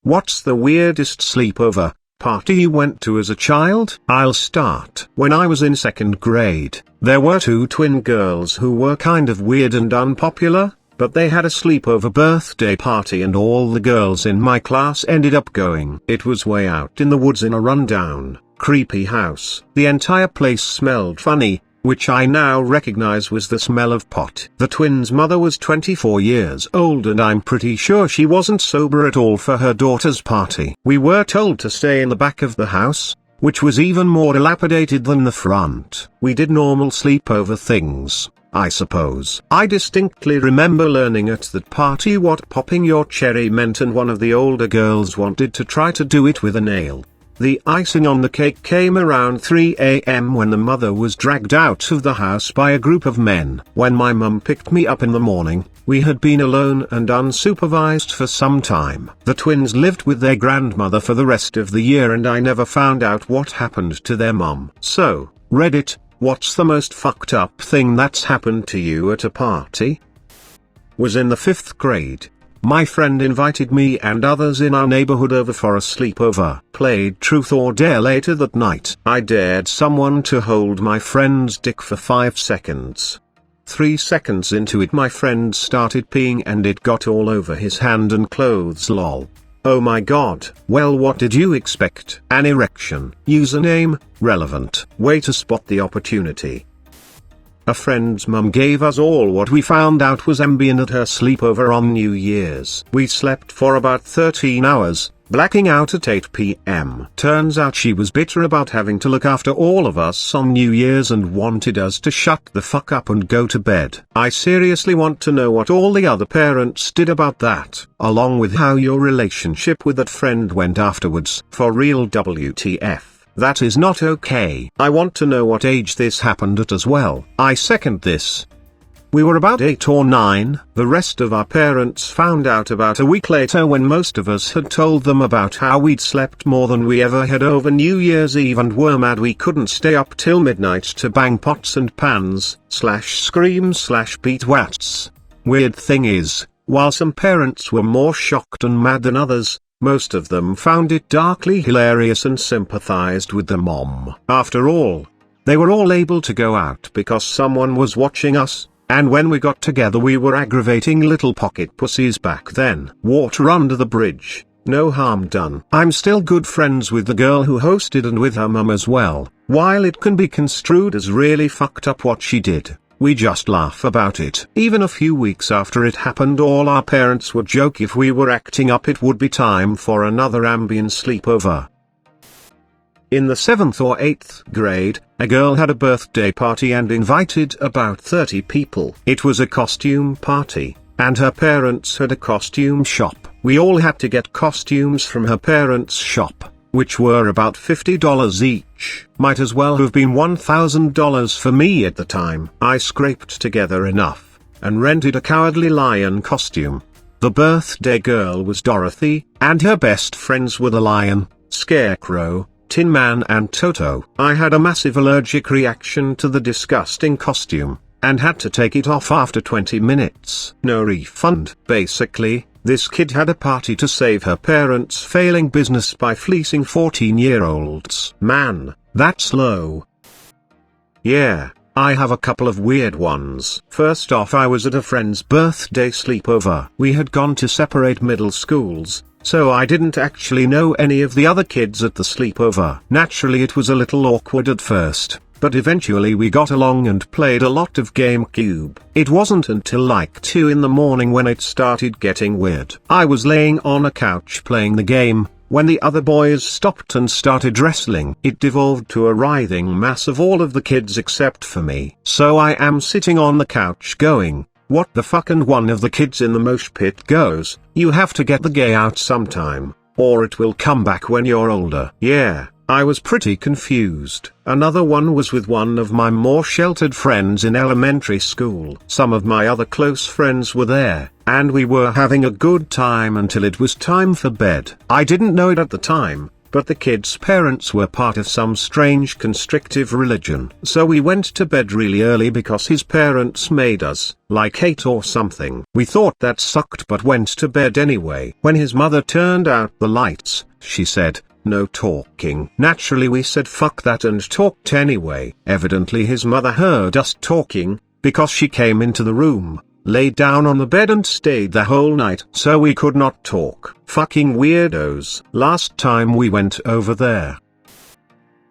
What's the weirdest sleepover party you went to as a child? I'll start. When I was in 2nd grade, there were 2 twin girls who were kind of weird and unpopular, but they had a sleepover birthday party and all the girls in my class ended up going. It was way out in the woods in a rundown, creepy house. The entire place smelled funny, which I now recognize was the smell of pot. The twins' mother was 24 years old and I'm pretty sure she wasn't sober at all for her daughter's party. We were told to stay in the back of the house, which was even more dilapidated than the front. We did normal sleepover things, I suppose. I distinctly remember learning at that party what popping your cherry meant, and one of the older girls wanted to try to do it with a nail. The icing on the cake came around 3 a.m. when the mother was dragged out of the house by a group of men. When my mum picked me up in the morning, we had been alone and unsupervised for some time. The twins lived with their grandmother for the rest of the year and I never found out what happened to their mum. So, Reddit, what's the most fucked up thing that's happened to you at a party? Was in the 5th grade. My friend invited me and others in our neighborhood over for a sleepover. Played truth or dare later that night. I dared someone to hold my friend's dick for 5 seconds. 3 seconds into it my friend started peeing and it got all over his hand and clothes lol. Oh my god. Well, what did you expect? An erection. Username, relevant. Way to spot the opportunity. A friend's mum gave us all what we found out was Ambien at her sleepover on New Year's. We slept for about 13 hours, blacking out at 8 p.m. Turns out she was bitter about having to look after all of us on New Year's and wanted us to shut the fuck up and go to bed. I seriously want to know what all the other parents did about that, along with how your relationship with that friend went afterwards. For real, WTF. That is not okay. I want to know what age this happened at as well. I second this. We were about 8 or 9, the rest of our parents found out about a week later when most of us had told them about how we'd slept more than we ever had over New Year's Eve and were mad we couldn't stay up till midnight to bang pots and pans, /scream/beat wats. Weird thing is, while some parents were more shocked and mad than others, most of them found it darkly hilarious and sympathized with the mom. After all, they were all able to go out because someone was watching us, and when we got together we were aggravating little pocket pussies back then. Water under the bridge, no harm done. I'm still good friends with the girl who hosted and with her mum as well. While it can be construed as really fucked up what she did, we just laugh about it. Even a few weeks after it happened all our parents would joke if we were acting up it would be time for another Ambien sleepover. In the 7th or 8th grade, a girl had a birthday party and invited about 30 people. It was a costume party, and her parents had a costume shop. We all had to get costumes from her parents' shop, which were about $50 each. Might as well have been $1,000 for me at the time. I scraped together enough, and rented a Cowardly Lion costume. The birthday girl was Dorothy, and her best friends were the Lion, Scarecrow, Tin Man and Toto. I had a massive allergic reaction to the disgusting costume, and had to take it off after 20 minutes. No refund. Basically, this kid had a party to save her parents' failing business by fleecing 14-year-olds. Man, that's low. Yeah, I have a couple of weird ones. First off, I was at a friend's birthday sleepover. We had gone to separate middle schools, so I didn't actually know any of the other kids at the sleepover. Naturally it was a little awkward at first, but eventually we got along and played a lot of GameCube. It wasn't until like 2 in the morning when it started getting weird. I was laying on a couch playing the game, when the other boys stopped and started wrestling. It devolved to a writhing mass of all of the kids except for me. So I am sitting on the couch going, what the fuck, and one of the kids in the mosh pit goes, you have to get the gay out sometime, or it will come back when you're older. Yeah. I was pretty confused. Another one was with one of my more sheltered friends in elementary school. Some of my other close friends were there, and we were having a good time until it was time for bed. I didn't know it at the time, but the kid's parents were part of some strange constrictive religion. So we went to bed really early because his parents made us, like 8 or something. We thought that sucked but went to bed anyway. When his mother turned out the lights, she said, "No talking." Naturally we said fuck that and talked anyway. Evidently his mother heard us talking, because she came into the room, laid down on the bed and stayed the whole night. So we could not talk. Fucking weirdos. Last time we went over there,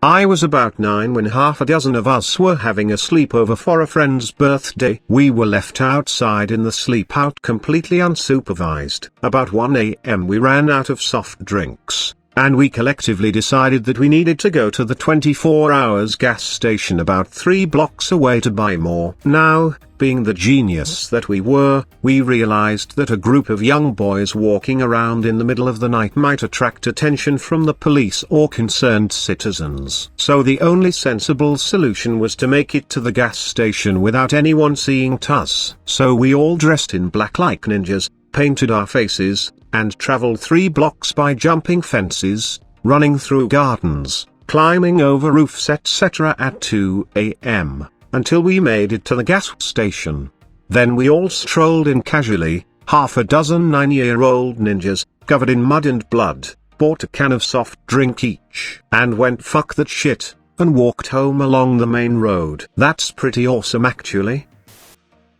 I was about 9 when half a dozen of us were having a sleepover for a friend's birthday. We were left outside in the sleep out completely unsupervised. About 1 AM we ran out of soft drinks, and we collectively decided that we needed to go to the 24 hours gas station about 3 blocks away to buy more. Now, being the genius that we were, we realized that a group of young boys walking around in the middle of the night might attract attention from the police or concerned citizens. So the only sensible solution was to make it to the gas station without anyone seeing us. So we all dressed in black like ninjas, painted our faces, and traveled 3 blocks by jumping fences, running through gardens, climbing over roofs etc. at 2 AM, until we made it to the gas station. Then we all strolled in casually, half a dozen 9-year-old ninjas, covered in mud and blood, bought a can of soft drink each, and went fuck that shit, and walked home along the main road. That's pretty awesome actually.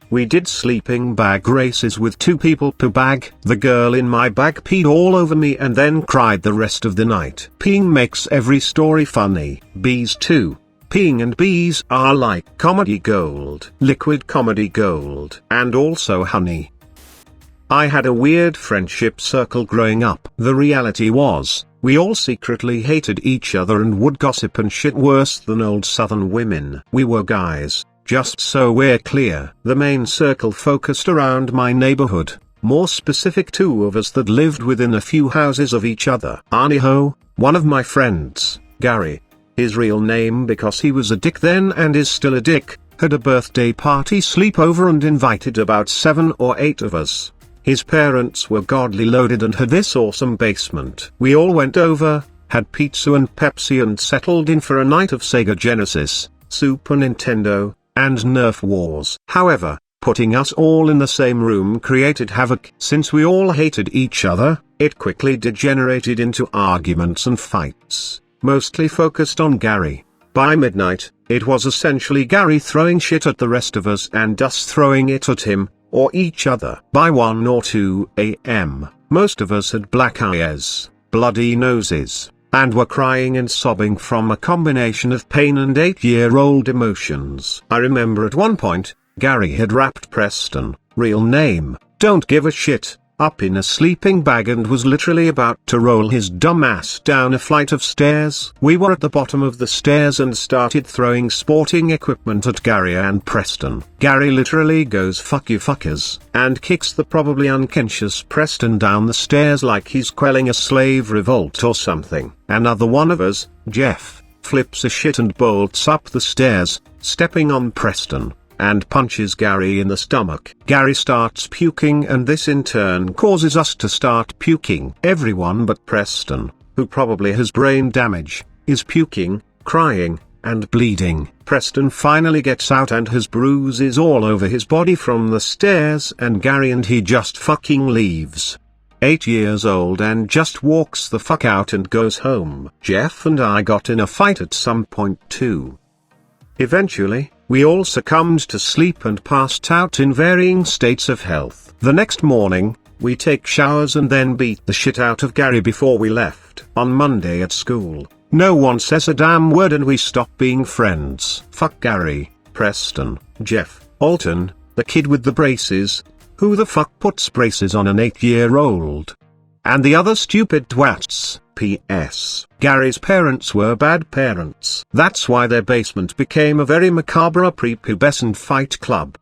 We did sleeping bag races with 2 people per bag. The girl in my bag peed all over me and then cried the rest of the night. Peeing makes every story funny. Bees too. Peeing and bees are like comedy gold. Liquid comedy gold. And also honey. I had a weird friendship circle growing up. The reality was, we all secretly hated each other and would gossip and shit worse than old southern women. We were guys. Just so we're clear, the main circle focused around my neighborhood, more specific 2 of us that lived within a few houses of each other. Arnieho, one of my friends, Gary, his real name because he was a dick then and is still a dick, had a birthday party sleepover and invited about 7 or 8 of us. His parents were godly loaded and had this awesome basement. We all went over, had pizza and Pepsi and settled in for a night of Sega Genesis, Super Nintendo, and Nerf wars. However, putting us all in the same room created havoc. Since we all hated each other, it quickly degenerated into arguments and fights, mostly focused on Gary. By midnight, it was essentially Gary throwing shit at the rest of us and us throwing it at him, or each other. By 1 or 2 AM, most of us had black eyes, bloody noses, and were crying and sobbing from a combination of pain and 8-year-old emotions. I remember at one point, Gary had wrapped Preston, real name, don't give a shit, up in a sleeping bag and was literally about to roll his dumb ass down a flight of stairs. We were at the bottom of the stairs and started throwing sporting equipment at Gary and Preston. Gary literally goes "fuck you fuckers," and kicks the probably unconscious Preston down the stairs like he's quelling a slave revolt or something. Another one of us, Jeff, flips a shit and bolts up the stairs, stepping on Preston, and punches Gary in the stomach. Gary starts puking and this in turn causes us to start puking. Everyone but Preston, who probably has brain damage, is puking, crying, and bleeding. Preston finally gets out and has bruises all over his body from the stairs and Gary and he just fucking leaves. 8 years old and just walks the fuck out and goes home. Jeff and I got in a fight at some point too. Eventually, we all succumbed to sleep and passed out in varying states of health. The next morning, we take showers and then beat the shit out of Gary before we left. On Monday at school, no one says a damn word and we stop being friends. Fuck Gary, Preston, Jeff, Alton, the kid with the braces. Who the fuck puts braces on an 8-year-old? And the other stupid twats. P.S. Gary's parents were bad parents. That's why their basement became a very macabre prepubescent fight club.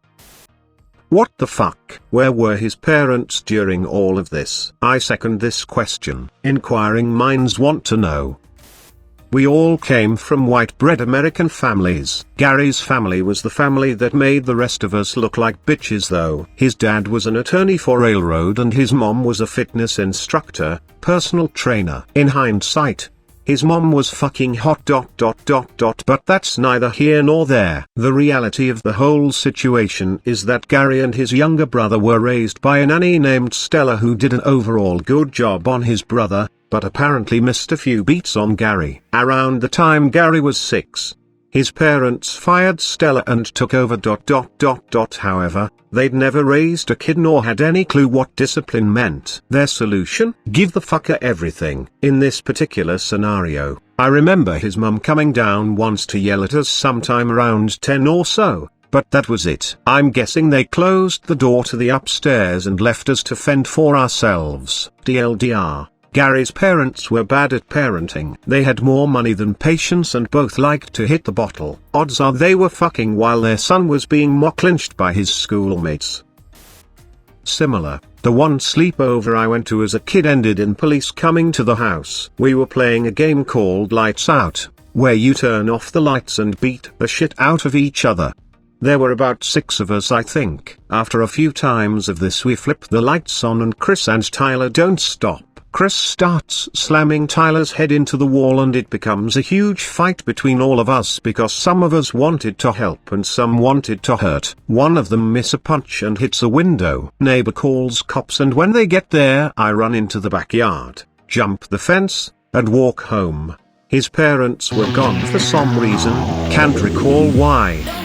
What the fuck? Where were his parents during all of this? I second this question. Inquiring minds want to know. We all came from white-bread American families. Gary's family was the family that made the rest of us look like bitches though. His dad was an attorney for railroad and his mom was a fitness instructor, personal trainer. In hindsight, His mom was fucking hot ... but that's neither here nor there. The reality of the whole situation is that Gary and his younger brother were raised by a nanny named Stella who did an overall good job on his brother, but apparently missed a few beats on Gary. Around the time Gary was 6, his parents fired Stella and took over ... However, they'd never raised a kid nor had any clue what discipline meant. Their solution? Give the fucker everything. In this particular scenario, I remember his mum coming down once to yell at us sometime around 10 or so, but that was it. I'm guessing they closed the door to the upstairs and left us to fend for ourselves. DLDR. Gary's parents were bad at parenting. They had more money than patience and both liked to hit the bottle. Odds are they were fucking while their son was being mock lynched by his schoolmates. Similar, the one sleepover I went to as a kid ended in police coming to the house. We were playing a game called Lights Out, where you turn off the lights and beat the shit out of each other. There were about 6 of us I think. After a few times of this we flip the lights on and Chris and Tyler don't stop. Chris starts slamming Tyler's head into the wall and it becomes a huge fight between all of us because some of us wanted to help and some wanted to hurt. One of them miss a punch and hits a window. Neighbor calls cops and when they get there I run into the backyard, jump the fence, and walk home. His parents were gone for some reason, can't recall why.